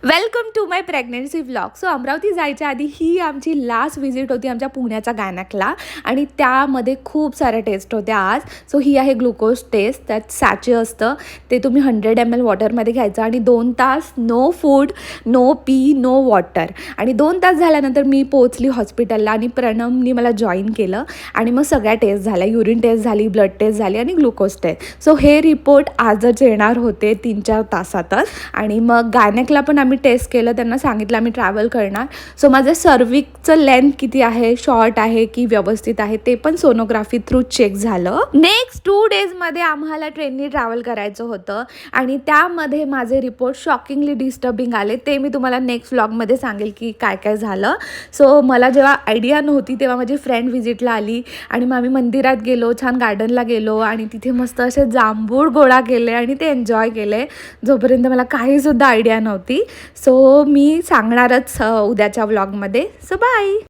Welcome to my pregnancy vlog. So Amravati जायच्या आधी ही आमची लास्ट व्हिजिट होती आमच्या पुण्याच्या गायनॅकला आणि त्यामध्ये खूप साऱ्या टेस्ट होत्या आज. सो ही आहे ग्लुकोज टेस्ट. त्यात सॅचे असतं, ते तुम्ही 100 ml वॉटरमध्ये घ्यायचं आणि 2 तास no food, no pee, no water. आणि 2 तास झाल्यानंतर मी पोहोचली हॉस्पिटलला आणि प्रणमनी मला जॉईन केलं आणि मग सगळ्या टेस्ट झाल्या. युरिन टेस्ट झाली, ब्लड टेस्ट झाली आणि ग्लुकोज टेस्ट. सो हे रिपोर्ट आजच येणार होते 3-4 तासातच. आणि मग गायनॅकला पण आम्ही टेस्ट केलं, त्यांना सांगितलं आम्ही ट्रॅव्हल करणार. सो माझं सर्विकचं लेंथ किती आहे, शॉर्ट आहे की व्यवस्थित आहे, ते पण सोनोग्राफी थ्रू चेक झालं. नेक्स्ट 2 डेजमध्ये आम्हाला ट्रेननी ट्रॅव्हल करायचं होतं आणि त्यामध्ये माझे रिपोर्ट शॉकिंगली डिस्टर्बिंग आले. ते मी तुम्हाला नेक्स्ट व्लॉगमध्ये सांगेल की काय काय झालं. सो मला जेव्हा आयडिया नव्हती तेव्हा माझी फ्रेंड व्हिजिटला आली आणि मग आम्ही मंदिरात गेलो, छान गार्डनला गेलो आणि तिथे मस्त असे जांभूळ गोळा केले आणि ते एन्जॉय केले, जोपर्यंत मला काहीसुद्धा आयडिया नव्हती. सो मी सांगणारच उद्याच्या व्लॉगमध्ये. So bye.